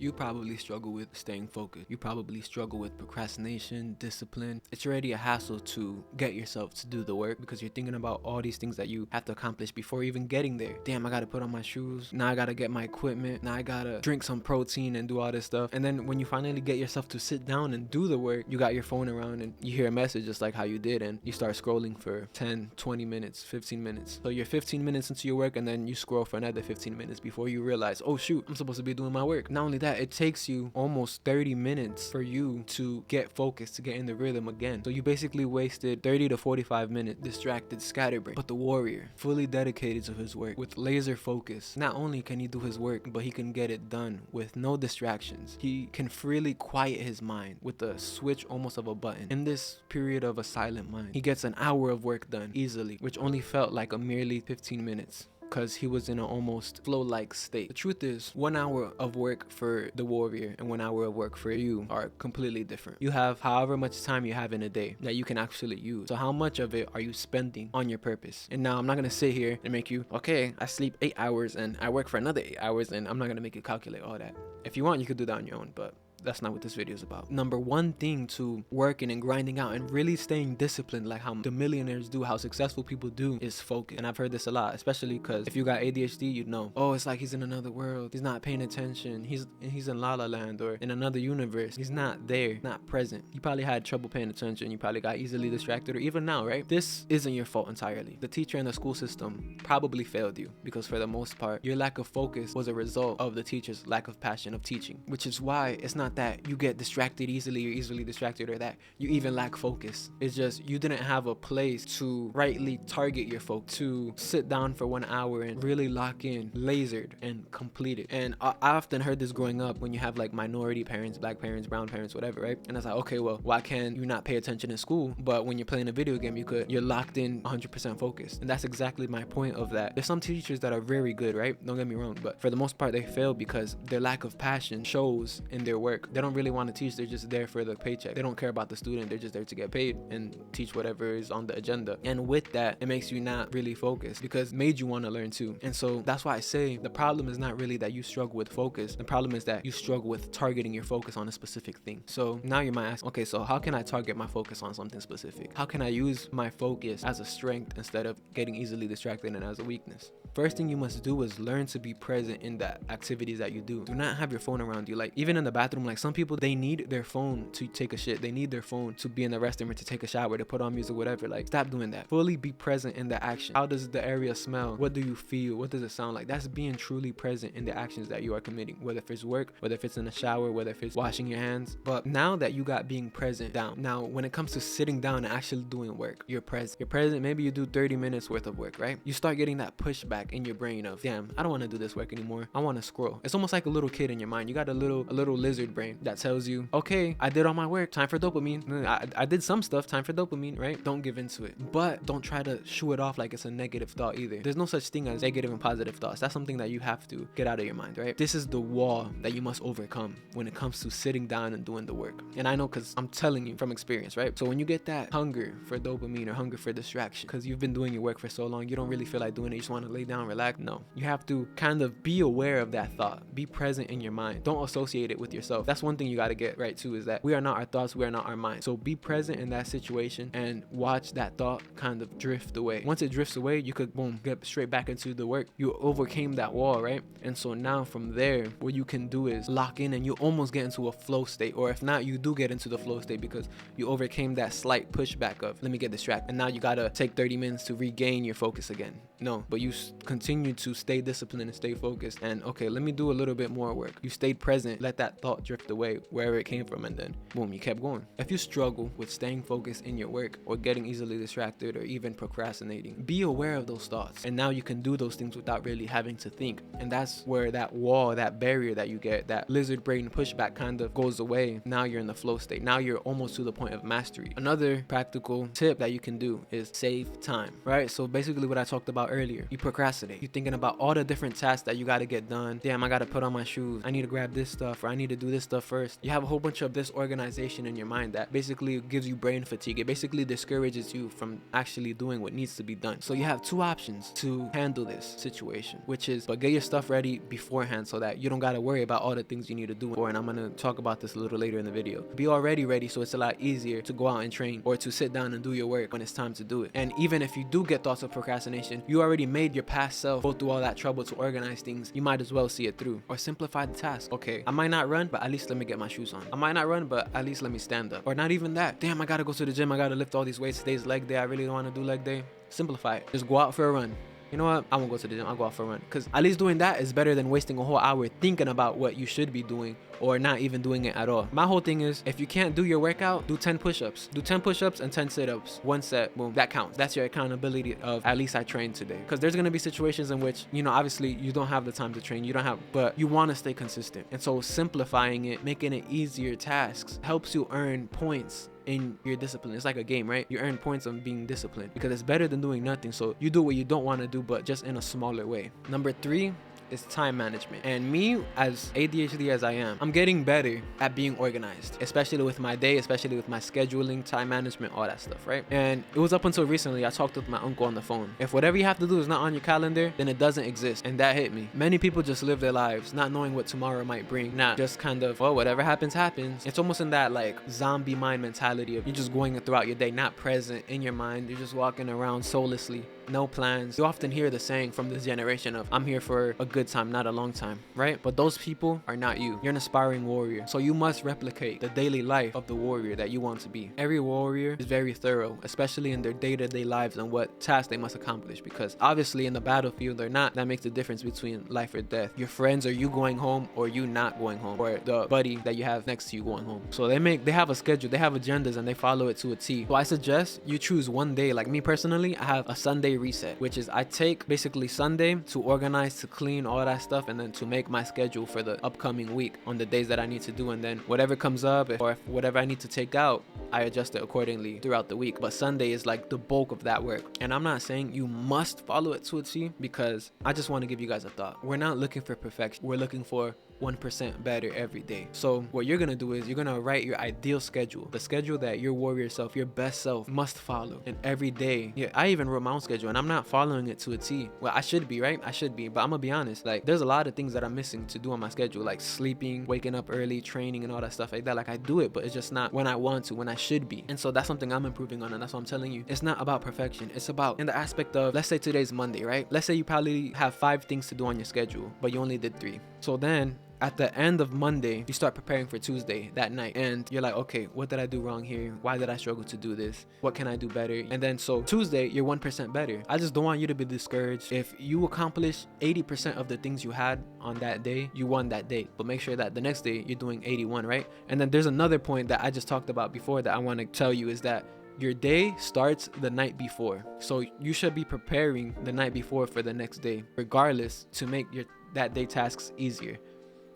You probably struggle with staying focused. You probably struggle with procrastination, discipline. It's already a hassle to get yourself to do the work because you're thinking about all these things that you have to accomplish before even getting there. Damn, I gotta put on my shoes. Now I gotta get my equipment. Now I gotta drink some protein and do all this stuff. And then when you finally get yourself to sit down and do the work, you got your phone around and you hear a message just like how you did, and you start scrolling for 10, 20 minutes, 15 minutes. So you're 15 minutes into your work and then you scroll for another 15 minutes before you realize, oh shoot, I'm supposed to be doing my work. Not only that, it takes you almost 30 minutes for you to get focused, to get in the rhythm again. So you basically wasted 30 to 45 minutes distracted, scatterbrained. But the warrior, fully dedicated to his work with laser focus, not only can he do his work, but he can get it done with no distractions. He can freely quiet his mind with a switch almost of a button. In this period of a silent mind, he gets an hour of work done easily, which only felt like a merely 15 minutes. Because he was in an almost flow-like state. The truth is, 1 hour of work for the warrior and 1 hour of work for you are completely different. You have however much time you have in a day that you can actually use. So how much of it are you spending on your purpose? And now I'm not gonna sit here and make you, okay, I sleep 8 hours and I work for another 8 hours, and I'm not gonna make you calculate all that. If you want, you could do that on your own, but that's not what this video is about. Number one thing to working and grinding out and really staying disciplined, like how the millionaires do, how successful people do, is focus. And I've heard this a lot, especially because if you got ADHD, you'd know, oh, it's like he's in another world, he's not paying attention, he's in La La Land or in another universe, he's not there, not present. You probably had trouble paying attention, you probably got easily distracted, or even now, right? This isn't your fault entirely. The teacher and the school system probably failed you because for the most part, your lack of focus was a result of the teacher's lack of passion of teaching, which is why it's not that you get distracted easily or easily distracted or that you even lack focus. It's just you didn't have a place to rightly target your focus, to sit down for 1 hour and really lock in, lasered, and complete it. And I often heard this growing up when you have like minority parents, black parents, brown parents, whatever, right? And it's like, okay, well, why can't you not pay attention in school, but when you're playing a video game, you're locked in 100% focused? And that's exactly my point of that. There's some teachers that are very good, right? Don't get me wrong, but for the most part, they fail because their lack of passion shows in their work. They don't really want to teach, they're just there for the paycheck. They don't care about the student, they're just there to get paid and teach whatever is on the agenda. And with that, it makes you not really focused because it made you want to learn too. And so that's why I say the problem is not really that you struggle with focus. The problem is that you struggle with targeting your focus on a specific thing. So now you might ask, okay, so how can I target my focus on something specific? How can I use my focus as a strength instead of getting easily distracted and as a weakness? First thing you must do is learn to be present in the activities that you do. Do not have your phone around you. Like even in the bathroom, like some people, they need their phone to take a shit. They need their phone to be in the restroom or to take a shower, to put on music, whatever. Like stop doing that. Fully be present in the action. How does the area smell? What do you feel? What does it sound like? That's being truly present in the actions that you are committing, whether if it's work, whether if it's in the shower, whether if it's washing your hands. But now that you got being present down, now when it comes to sitting down and actually doing work, you're present. You're present. Maybe you do 30 minutes worth of work, right? You start getting that pushback in your brain of, damn, I don't want to do this work anymore. I want to scroll. It's almost like a little kid in your mind. You got a little lizard brain that tells you, okay, I did all my work, time for dopamine. I did some stuff, time for dopamine, right? Don't give into it. But don't try to shoo it off like it's a negative thought either. There's no such thing as negative and positive thoughts. That's something that you have to get out of your mind, right? This is the wall that you must overcome when it comes to sitting down and doing the work. And I know because I'm telling you from experience, right? So when you get that hunger for dopamine or hunger for distraction, because you've been doing your work for so long, you don't really feel like doing it, you just want to lay down, relax. No, you have to kind of be aware of that thought. Be present in your mind. Don't associate it with yourself. That's one thing you got to get right too, is that we are not our thoughts, we are not our mind. So be present in that situation and watch that thought kind of drift away. Once it drifts away, you could boom, get straight back into the work. You overcame that wall, right? And so now from there, what you can do is lock in and you almost get into a flow state, or if not, you do get into the flow state because you overcame that slight pushback of let me get distracted, and now you gotta take 30 minutes to regain your focus again. No, but you continue to stay disciplined and stay focused, and okay, let me do a little bit more work. You stayed present, let that thought drift away wherever it came from, and then boom, you kept going. If you struggle with staying focused in your work or getting easily distracted or even procrastinating, be aware of those thoughts, and now you can do those things without really having to think. And that's where that wall, that barrier that you get, that lizard brain pushback kind of goes away. Now you're in the flow state. Now you're almost to the point of mastery. Another practical tip that you can do is save time, right? So basically what I talked about earlier, you procrastinate. You're thinking about all the different tasks that you got to get done. Damn, I got to put on my shoes, I need to grab this stuff, or I need to do this stuff first, you have a whole bunch of disorganization in your mind that basically gives you brain fatigue. It basically discourages you from actually doing what needs to be done. So you have two options to handle this situation, which is, but get your stuff ready beforehand so that you don't got to worry about all the things you need to do. And I'm going to talk about this a little later in the video. Be already ready so it's a lot easier to go out and train or to sit down and do your work when it's time to do it. And even if you do get thoughts of procrastination, you already made your past self go through all that trouble to organize things. You might as well see it through or simplify the task. Okay, I might not run, but at least let me get my shoes on. I might not run, but at least let me stand up. Or not even that. Damn, I gotta go to the gym. I gotta lift all these weights. Today's leg day. I really don't want to do leg day. Simplify it. Just go out for a run. You know what? I won't go to the gym. I'll go out for a run. Because at least doing that is better than wasting a whole hour thinking about what you should be doing or not even doing it at all. My whole thing is, if you can't do your workout, do 10 push-ups. Do 10 push-ups and 10 sit-ups. One set, boom, that counts. That's your accountability of, at least I trained today. Because there's going to be situations in which, you know, obviously you don't have the time to train. You don't have, but you want to stay consistent. And so simplifying it, making it easier tasks helps you earn points in your discipline. It's like a game, right? You earn points on being disciplined because it's better than doing nothing. So you do what you don't want to do, but just in a smaller way. Number 3 is time management. And me, as ADHD as I am, I'm getting better at being organized, especially with my day, especially with my scheduling, time management, all that stuff, right? And it was up until recently, I talked with my uncle on the phone. If whatever you have to do is not on your calendar, then it doesn't exist. And that hit me. Many people just live their lives not knowing what tomorrow might bring, not just kind of, well, whatever happens, happens. It's almost in that like zombie mind mentality of you just going throughout your day, not present in your mind. You're just walking around soullessly, no plans. You often hear the saying from this generation of, I'm here for a good time, not a long time, right? But those people are not you. You're an aspiring warrior. So you must replicate the daily life of the warrior that you want to be. Every warrior is very thorough, especially in their day-to-day lives and what tasks they must accomplish, because obviously in the battlefield or not, that makes the difference between life or death. Your friends are you going home or you not going home, or the buddy that you have next to you going home. So they have a schedule, they have agendas, and they follow it to a T. So I suggest you choose one day. Like me personally, I have a Sunday reset, which is I take basically Sunday to organize, to clean, all that stuff, and then to make my schedule for the upcoming week on the days that I need to do, and then whatever comes up, or if whatever I need to take out, I adjust it accordingly throughout the week. But Sunday is like the bulk of that work. And I'm not saying you must follow it to a T, because I just want to give you guys a thought. We're not looking for perfection. We're looking for 1% better every day. So what you're gonna do is you're gonna write your ideal schedule, the schedule that your warrior self, your best self must follow. And every day, yeah, I even wrote my own schedule, and I'm not following it to a T. Well, I should be, right? I should be, but I'm gonna be honest, like there's a lot of things that I'm missing to do on my schedule, like sleeping, waking up early, training, and all that stuff like that. Like I do it, but it's just not when I want to, when I should be. And so that's something I'm improving on, and that's what I'm telling you. It's not about perfection. It's about in the aspect of, let's say today's Monday, right? Let's say you probably have 5 things to do on your schedule, but you only did 3. So then at the end of Monday, you start preparing for Tuesday that night, and you're like, okay, what did I do wrong here? Why did I struggle to do this? What can I do better? And then so Tuesday, you're 1% better. I just don't want you to be discouraged. If you accomplish 80% of the things you had on that day, you won that day. But make sure that the next day you're doing 81, right? And then there's another point that I just talked about before that I want to tell you, is that your day starts the night before. So you should be preparing the night before for the next day, regardless, to make that day tasks easier.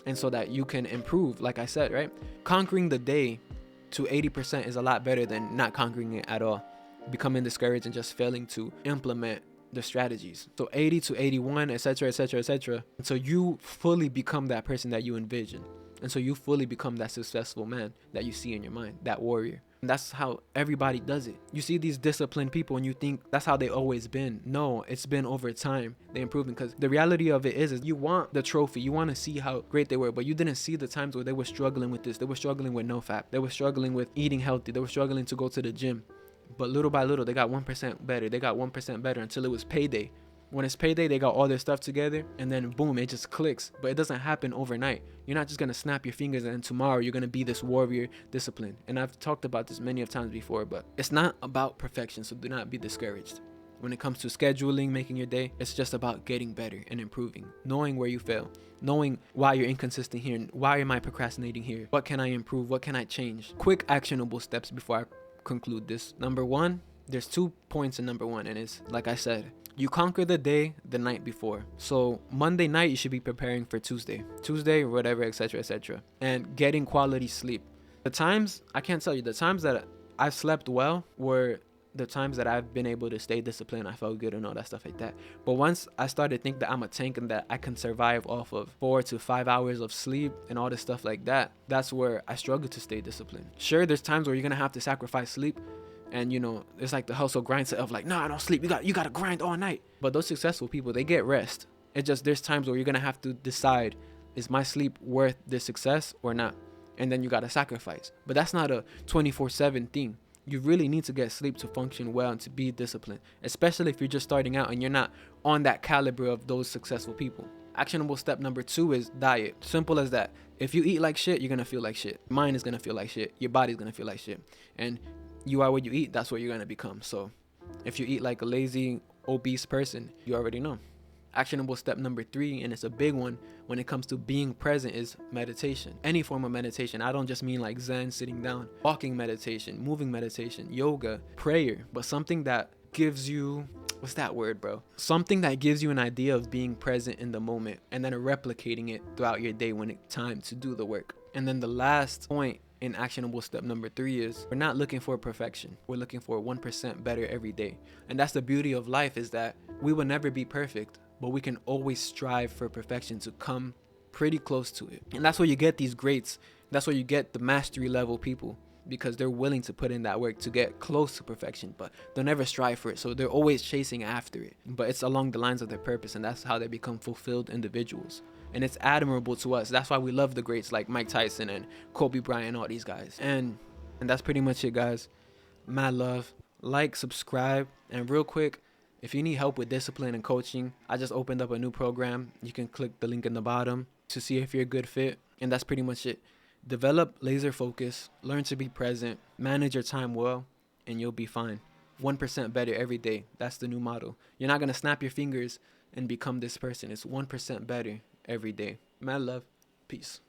And so that you can improve, like I said, right? Conquering the day to 80% is a lot better than not conquering it at all, becoming discouraged and just failing to implement the strategies. So 80 to 81, etc., etc., etc. And so you fully become that person that you envision. And so you fully become that successful man that you see in your mind, that warrior. And that's how everybody does it. You see these disciplined people and you think that's how they always been. No, it's been over time. They improving, because the reality of it is you want the trophy. You want to see how great they were, but you didn't see the times where they were struggling with this. They were struggling with no fap. They were struggling with eating healthy. They were struggling to go to the gym. But little by little, they got 1% better. They got 1% better until it was payday. When it's payday, they got all their stuff together, and then boom, it just clicks. But it doesn't happen overnight. You're not just gonna snap your fingers and tomorrow you're gonna be this warrior discipline. And I've talked about this many of times before, but it's not about perfection, so do not be discouraged. When it comes to scheduling, making your day, it's just about getting better and improving, knowing where you fail, knowing why you're inconsistent here, why am I procrastinating here, what can I improve, what can I change. Quick actionable steps before I conclude this. Number 1, there's 2 points in number 1, and it's like I said, you conquer the day the night before. So Monday night, you should be preparing for Tuesday, or whatever, etc., etc., and getting quality sleep. The times, I can't tell you, the times that I've slept well were the times that I've been able to stay disciplined, I felt good and all that stuff like that. But once I started to think that I'm a tank and that I can survive off of 4 to 5 hours of sleep and all this stuff like that, that's where I struggle to stay disciplined. Sure, there's times where you're gonna have to sacrifice sleep, and it's like the hustle grind of like, nah, I don't sleep. You gotta grind all night. But those successful people, they get rest. It just, there's times where you're gonna have to decide, is my sleep worth the success or not? And then you gotta sacrifice. But that's not a 24/7 thing. You really need to get sleep to function well and to be disciplined, especially if you're just starting out and you're not on that caliber of those successful people. Actionable step number 2 is diet. Simple as that. If you eat like shit, you're gonna feel like shit. Your mind is gonna feel like shit. Your body's gonna feel like shit. And you are what you eat, that's what you're gonna become. So if you eat like a lazy, obese person, you already know. Actionable step number 3, and it's a big one when it comes to being present, is meditation. Any form of meditation. I don't just mean like Zen, sitting down. Walking meditation, moving meditation, yoga, prayer, but something that gives you, what's that word, bro? Something that gives you an idea of being present in the moment and then replicating it throughout your day when it's time to do the work. And then the last point in actionable step number 3 is, we're not looking for perfection. We're looking for 1% better every day. And that's the beauty of life, is that we will never be perfect, but we can always strive for perfection to come pretty close to it. And that's where you get these greats. That's where you get the mastery level people, because they're willing to put in that work to get close to perfection, but they'll never strive for it. So they're always chasing after it, but it's along the lines of their purpose, and that's how they become fulfilled individuals. And it's admirable to us. That's why we love the greats like Mike Tyson and Kobe Bryant, all these guys. And that's pretty much it, guys. Mad love. Like, subscribe, and real quick, if you need help with discipline and coaching, I just opened up a new program. You can click the link in the bottom to see if you're a good fit. And that's pretty much it. Develop laser focus, learn to be present, manage your time well, and you'll be fine. 1% better every day. That's the new motto. You're not going to snap your fingers and become this person. It's 1% better every day. Mad love. Peace.